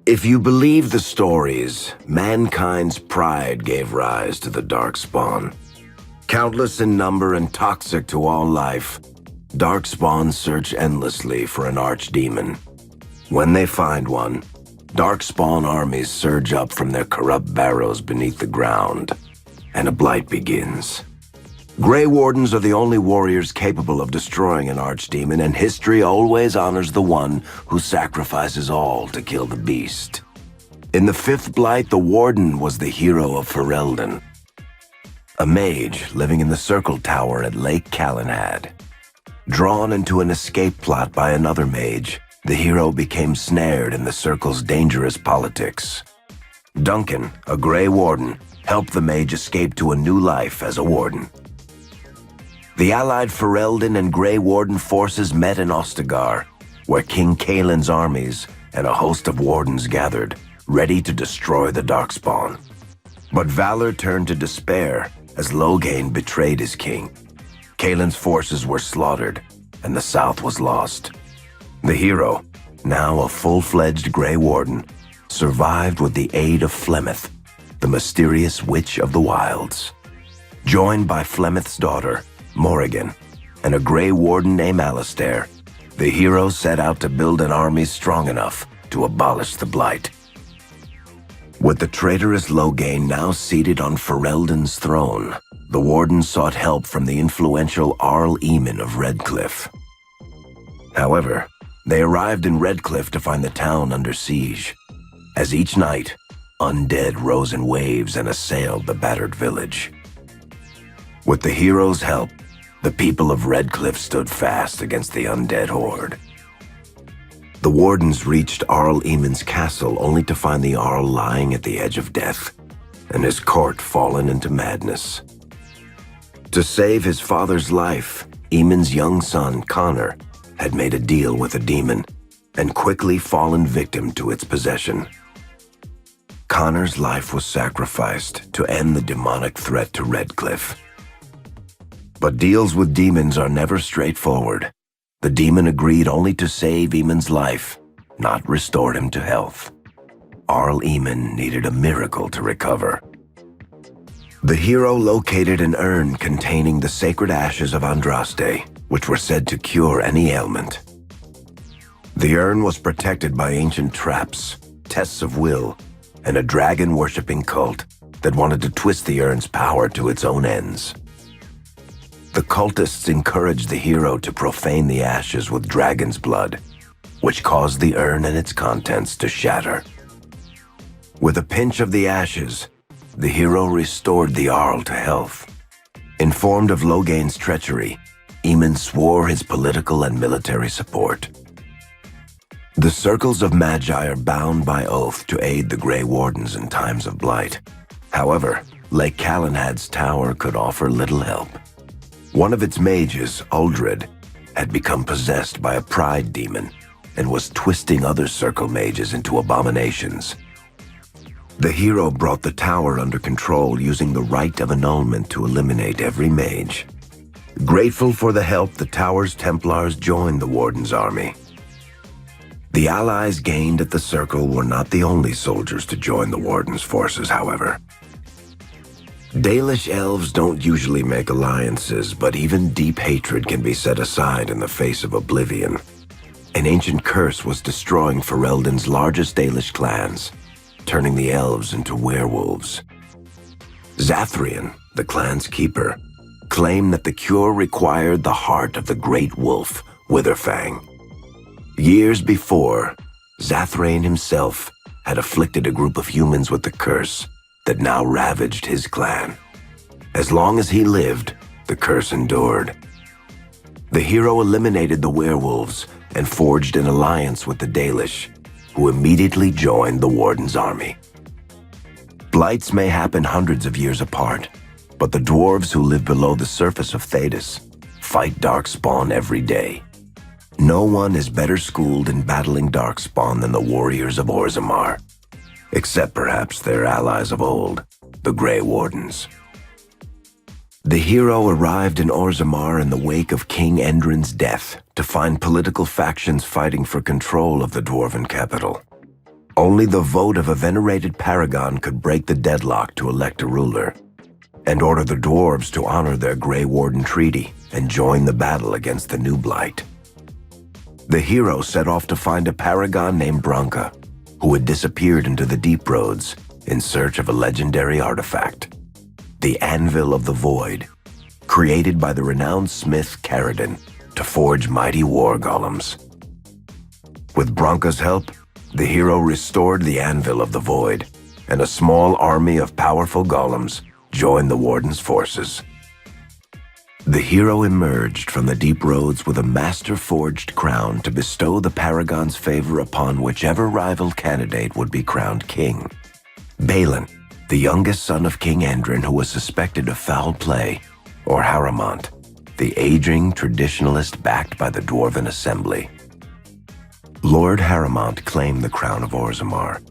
If you believe the stories, mankind's pride gave rise to the Darkspawn. Countless in number and toxic to all life, Darkspawns search endlessly for an archdemon. When they find one, Darkspawn armies surge up from their corrupt barrows beneath the ground, and a blight begins. Grey Wardens are the only warriors capable of destroying an archdemon, and history always honors the one who sacrifices all to kill the beast. In the fifth blight, the Warden was the hero of Ferelden, a mage living in the Circle Tower at Lake Calenhad. Drawn into an escape plot by another mage, the hero became snared in the Circle's dangerous politics. Duncan, a Grey Warden, helped the mage escape to a new life as a warden. The allied Ferelden and Grey Warden forces met in Ostagar, where King Kaelin's armies and a host of wardens gathered, ready to destroy the Darkspawn. But valor turned to despair as Loghain betrayed his king. Kaelin's forces were slaughtered, and the south was lost. The hero, now a full-fledged Grey Warden, survived with the aid of Flemeth, the mysterious witch of the wilds. Joined by Flemeth's daughter, Morrigan, and a Grey Warden named Alistair, the hero set out to build an army strong enough to abolish the Blight. With the traitorous Loghain now seated on Ferelden's throne, the Warden sought help from the influential Arl Eamon of Redcliffe. However, they arrived in Redcliffe to find the town under siege. As each night, undead rose in waves and assailed the battered village. With the hero's help, the people of Redcliffe stood fast against the undead horde. The Wardens reached Arl Eamon's castle only to find the Arl lying at the edge of death, and his court fallen into madness. To save his father's life, Eamon's young son, Connor, had made a deal with a demon and quickly fallen victim to its possession. Connor's life was sacrificed to end the demonic threat to Redcliffe. But deals with demons are never straightforward. The demon agreed only to save Eamon's life, not restore him to health. Arl Eamon needed a miracle to recover. The hero located an urn containing the sacred ashes of Andraste, which were said to cure any ailment. The urn was protected by ancient traps, tests of will, and a dragon-worshipping cult that wanted to twist the urn's power to its own ends. The cultists encouraged the hero to profane the ashes with dragon's blood, which caused the urn and its contents to shatter. With a pinch of the ashes, the hero restored the Arl to health. Informed of Loghain's treachery, Eamon swore his political and military support. The circles of Magi are bound by oath to aid the Grey Wardens in times of blight. However, Lake Calenhad's tower could offer little help. One of its mages, Uldred, had become possessed by a pride demon and was twisting other circle mages into abominations. The hero brought the tower under control using the rite of annulment to eliminate every mage. Grateful for the help, the tower's Templars joined the Warden's army. The allies gained at the Circle were not the only soldiers to join the Warden's forces, however. Dalish elves don't usually make alliances, but even deep hatred can be set aside in the face of oblivion. An ancient curse was destroying Ferelden's largest Dalish clans, turning the elves into werewolves. Zathrian, the clan's keeper, claimed that the cure required the heart of the great wolf, Witherfang. Years before, Zathrian himself had afflicted a group of humans with the curse that now ravaged his clan. As long as he lived, the curse endured. The hero eliminated the werewolves and forged an alliance with the Dalish, who immediately joined the Warden's army. Blights may happen hundreds of years apart, but the dwarves who live below the surface of Thedas fight Darkspawn every day. No one is better schooled in battling Darkspawn than the warriors of Orzammar, except perhaps their allies of old, the Grey Wardens. The hero arrived in Orzammar in the wake of King Endrin's death to find political factions fighting for control of the dwarven capital. Only the vote of a venerated paragon could break the deadlock to elect a ruler, and order the dwarves to honor their Grey Warden treaty and join the battle against the new blight. The hero set off to find a paragon named Branka, who had disappeared into the deep roads in search of a legendary artifact, the Anvil of the Void, created by the renowned smith Caradon to forge mighty war golems. With Branka's help, the hero restored the Anvil of the Void, and a small army of powerful golems joined the Warden's forces. The hero emerged from the deep roads with a master-forged crown to bestow the Paragon's favor upon whichever rival candidate would be crowned king. Balin, the youngest son of King Endrin who was suspected of foul play, or Haramont, the aging traditionalist backed by the Dwarven Assembly. Lord Haramont claimed the crown of Orzammar.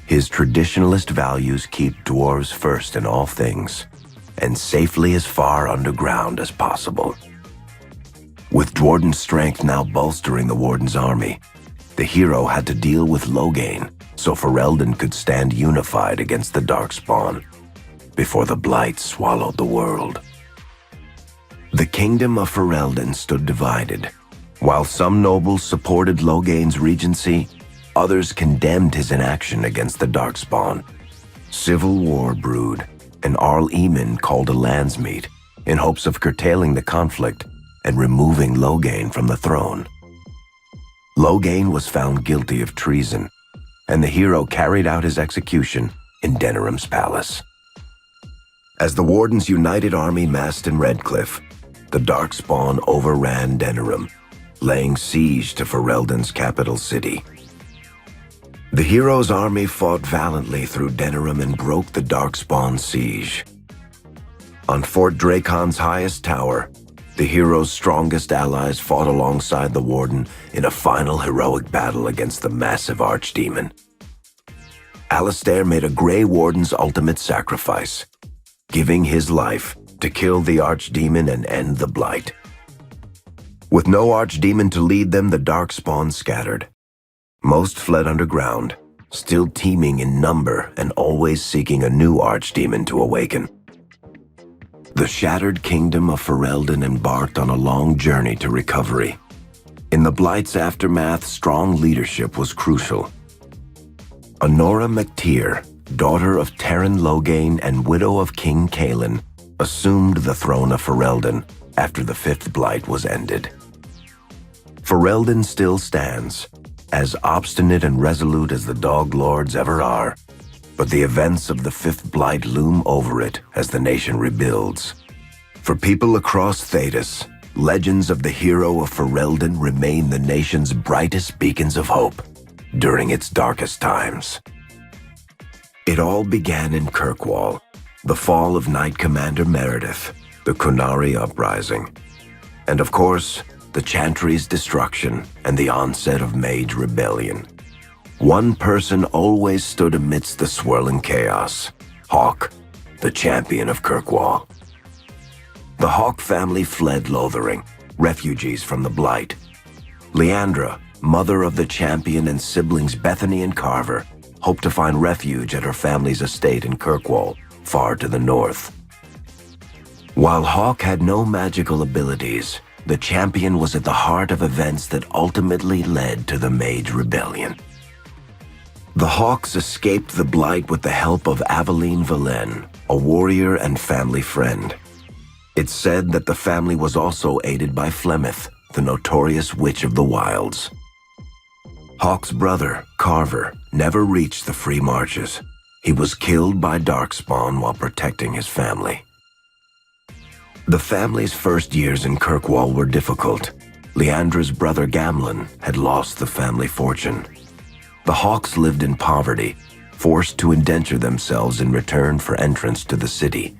His traditionalist values keep dwarves first in all things, and safely as far underground as possible. With Dwarden's strength now bolstering the Warden's army, the hero had to deal with Loghain so Ferelden could stand unified against the Darkspawn before the Blight swallowed the world. The kingdom of Ferelden stood divided. While some nobles supported Loghain's regency, others condemned his inaction against the Darkspawn. Civil war brewed, and Arl Eamon called a landsmeet in hopes of curtailing the conflict and removing Loghain from the throne. Loghain was found guilty of treason, and the hero carried out his execution in Denerim's palace. As the Warden's united army massed in Redcliffe, the Darkspawn overran Denerim, laying siege to Ferelden's capital city. The hero's army fought valiantly through Denerim and broke the Darkspawn's siege. On Fort Dracon's highest tower, the hero's strongest allies fought alongside the Warden in a final heroic battle against the massive archdemon. Alistair made a Grey Warden's ultimate sacrifice, giving his life to kill the archdemon and end the blight. With no archdemon to lead them, the Darkspawn scattered. Most fled underground, still teeming in number and always seeking a new archdemon to awaken. The shattered kingdom of Ferelden embarked on a long journey to recovery. In the Blight's aftermath, strong leadership was crucial. Honora MacTyr, daughter of Terran Loghain and widow of King Kaelin, assumed the throne of Ferelden after the Fifth Blight was ended. Ferelden still stands, as obstinate and resolute as the Dog Lords ever are, but the events of the Fifth Blight loom over it as the nation rebuilds. For people across Thedas, legends of the hero of Ferelden remain the nation's brightest beacons of hope during its darkest times. It all began in Kirkwall, the fall of Knight Commander Meredith, the Kunari Uprising, and of course, the Chantry's destruction and the onset of Mage Rebellion. One person always stood amidst the swirling chaos: Hawk, the champion of Kirkwall. The Hawk family fled Lothering, refugees from the Blight. Leandra, mother of the champion, and siblings Bethany and Carver, hoped to find refuge at her family's estate in Kirkwall, far to the north. While Hawk had no magical abilities, the champion was at the heart of events that ultimately led to the Mage Rebellion. The Hawks escaped the Blight with the help of Aveline Valen, a warrior and family friend. It's said that the family was also aided by Flemeth, the notorious Witch of the Wilds. Hawk's brother, Carver, never reached the Free Marches. He was killed by Darkspawn while protecting his family. The family's first years in Kirkwall were difficult. Leandra's brother Gamlin had lost the family fortune. The Hawks lived in poverty, forced to indenture themselves in return for entrance to the city.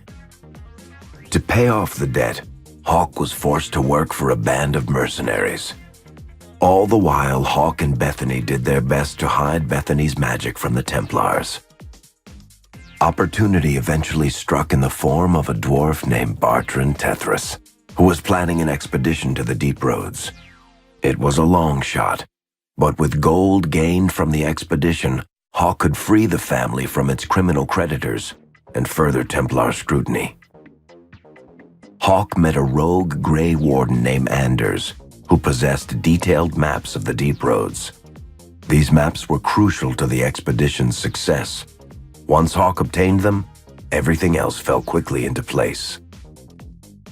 To pay off the debt, Hawk was forced to work for a band of mercenaries. All the while, Hawk and Bethany did their best to hide Bethany's magic from the Templars. Opportunity eventually struck in the form of a dwarf named Bartrand Tethras, who was planning an expedition to the Deep Roads. It was a long shot, but with gold gained from the expedition, Hawk could free the family from its criminal creditors and further Templar scrutiny. Hawk met a rogue Grey Warden named Anders, who possessed detailed maps of the deep roads. These maps were crucial to the expedition's success. Once Hawk obtained them, everything else fell quickly into place.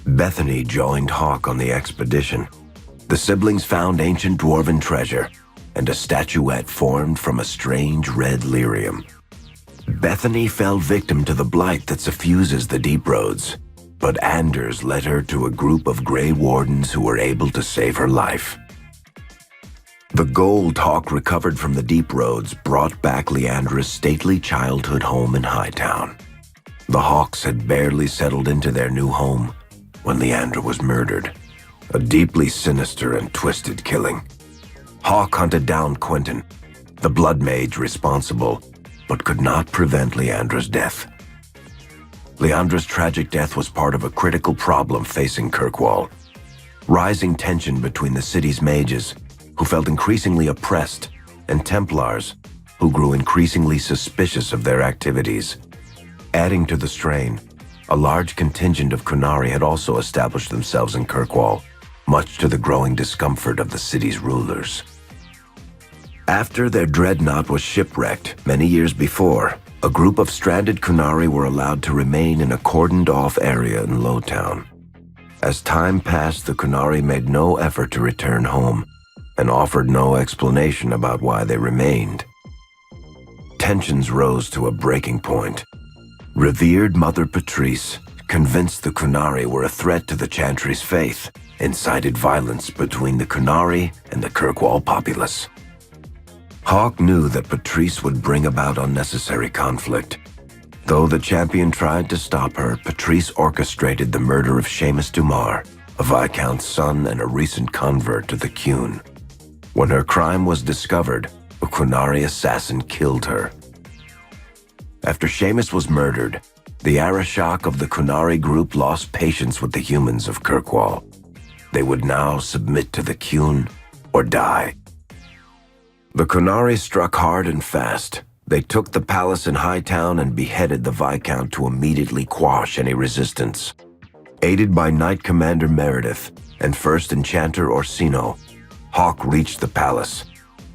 Bethany joined Hawk on the expedition. The siblings found ancient dwarven treasure and a statuette formed from a strange red lyrium. Bethany fell victim to the blight that suffuses the deep roads, but Anders led her to a group of Grey Wardens who were able to save her life. The gold Hawk recovered from the deep roads brought back Leandra's stately childhood home in Hightown. The Hawks had barely settled into their new home when Leandra was murdered, a deeply sinister and twisted killing. Hawk hunted down Quentin, the blood mage responsible, but could not prevent Leandra's death. Leandra's tragic death was part of a critical problem facing Kirkwall: rising tension between the city's mages, who felt increasingly oppressed, and Templars, who grew increasingly suspicious of their activities. Adding to the strain, a large contingent of Kunari had also established themselves in Kirkwall, much to the growing discomfort of the city's rulers. After their dreadnought was shipwrecked many years before, a group of stranded Kunari were allowed to remain in a cordoned-off area in Lowtown. As time passed, the Kunari made no effort to return home and offered no explanation about why they remained. Tensions rose to a breaking point. Revered Mother Patrice, convinced the Kunari were a threat to the Chantry's faith, incited violence between the Kunari and the Kirkwall populace. Hawk knew that Patrice would bring about unnecessary conflict. Though the champion tried to stop her, Patrice orchestrated the murder of Seamus Dumar, a Viscount's son and a recent convert to the Qun. When her crime was discovered, a Kunari assassin killed her. After Seamus was murdered, the Arishok of the Kunari group lost patience with the humans of Kirkwall. They would now submit to the Qun or die. The Kunari struck hard and fast. They took the palace in Hightown and beheaded the Viscount to immediately quash any resistance. Aided by Knight Commander Meredith and First Enchanter Orsino, Hawk reached the palace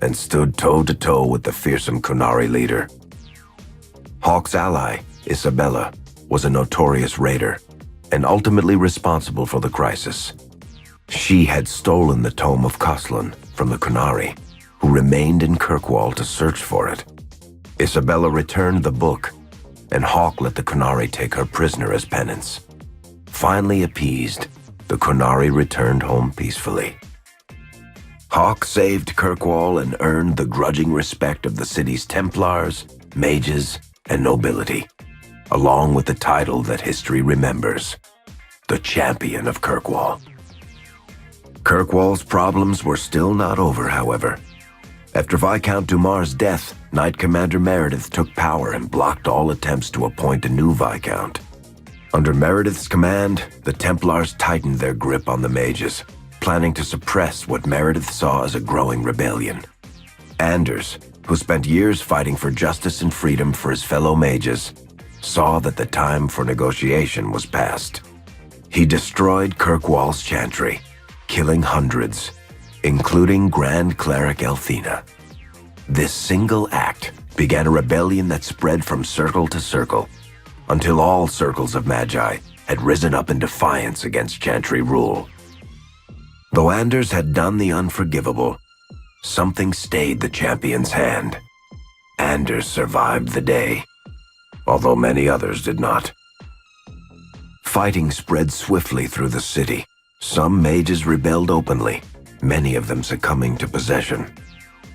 and stood toe-to-toe with the fearsome Kunari leader. Hawk's ally, Isabella, was a notorious raider and ultimately responsible for the crisis. She had stolen the Tome of Koslan from the Kunari, who remained in Kirkwall to search for it. Isabella returned the book, and Hawk let the Kunari take her prisoner as penance. Finally appeased, the Kunari returned home peacefully. Hawk saved Kirkwall and earned the grudging respect of the city's Templars, mages, and nobility, along with the title that history remembers, the Champion of Kirkwall. Kirkwall's problems were still not over, however. After Viscount Dumar's death, Knight Commander Meredith took power and blocked all attempts to appoint a new Viscount. Under Meredith's command, the Templars tightened their grip on the mages, planning to suppress what Meredith saw as a growing rebellion. Anders, who spent years fighting for justice and freedom for his fellow mages, saw that the time for negotiation was past. He destroyed Kirkwall's chantry, killing hundreds, including Grand Cleric Elthina. This single act began a rebellion that spread from circle to circle, until all circles of Magi had risen up in defiance against chantry rule. Though Anders had done the unforgivable, something stayed the champion's hand. Anders survived the day, although many others did not. Fighting spread swiftly through the city. Some mages rebelled openly, many of them succumbing to possession.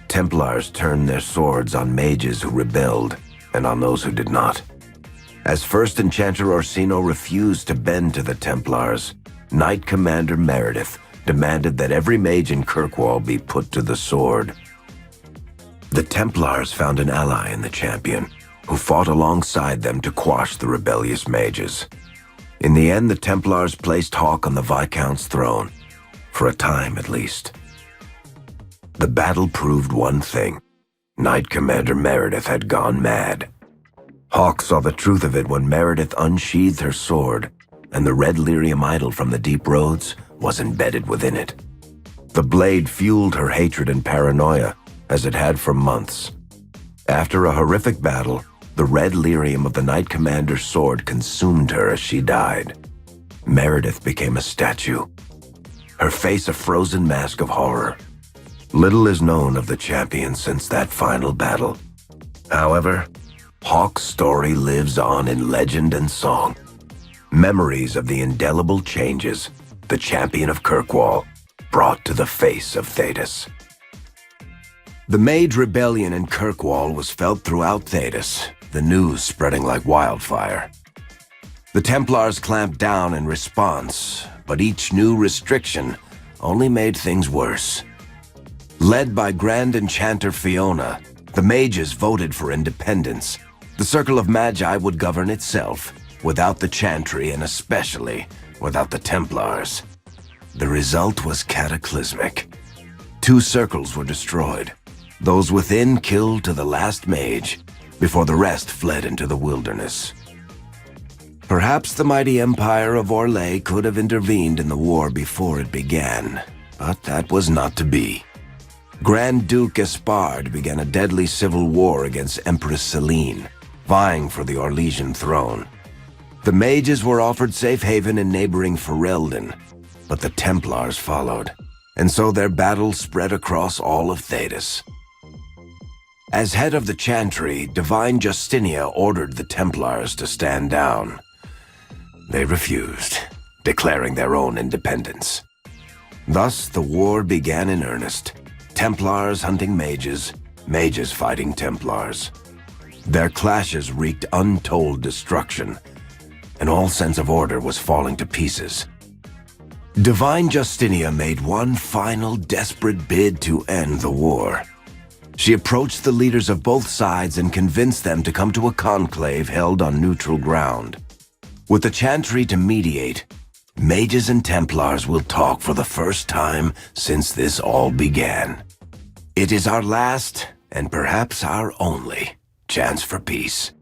Templars turned their swords on mages who rebelled and on those who did not. As First Enchanter Orsino refused to bend to the Templars, Knight Commander Meredith demanded that every mage in Kirkwall be put to the sword. The Templars found an ally in the champion, who fought alongside them to quash the rebellious mages. In the end, the Templars placed Hawk on the Viscount's throne, for a time at least. The battle proved one thing: Knight Commander Meredith had gone mad. Hawk saw the truth of it when Meredith unsheathed her sword, and the red lyrium idol from the deep roads was embedded within it. The blade fueled her hatred and paranoia, as it had for months. After a horrific battle, the red lyrium of the Knight Commander's sword consumed her as she died. Meredith became a statue, her face a frozen mask of horror. Little is known of the champion since that final battle. However, Hawk's story lives on in legend and song. Memories of the indelible changes the champion of Kirkwall brought to the face of Thedas. The Mage Rebellion in Kirkwall was felt throughout Thedas, the news spreading like wildfire. The Templars clamped down in response, but each new restriction only made things worse. Led by Grand Enchanter Fiona, the mages voted for independence. The Circle of Magi would govern itself, without the Chantry and especially without the Templars. The result was cataclysmic. 2 circles were destroyed, those within killed to the last mage, before the rest fled into the wilderness. Perhaps the mighty Empire of Orlais could have intervened in the war before it began, but that was not to be. Grand Duke Espard began a deadly civil war against Empress Celine, vying for the Orlesian throne. The mages were offered safe haven in neighboring Ferelden, but the Templars followed, and so their battle spread across all of Thedas. As head of the Chantry, Divine Justinia ordered the Templars to stand down. They refused, declaring their own independence. Thus, the war began in earnest. Templars hunting mages, mages fighting Templars. Their clashes wreaked untold destruction, and all sense of order was falling to pieces. Divine Justinia made one final desperate bid to end the war. She approached the leaders of both sides and convinced them to come to a conclave held on neutral ground. With the Chantry to mediate, mages and Templars will talk for the first time since this all began. It is our last, and perhaps our only, chance for peace.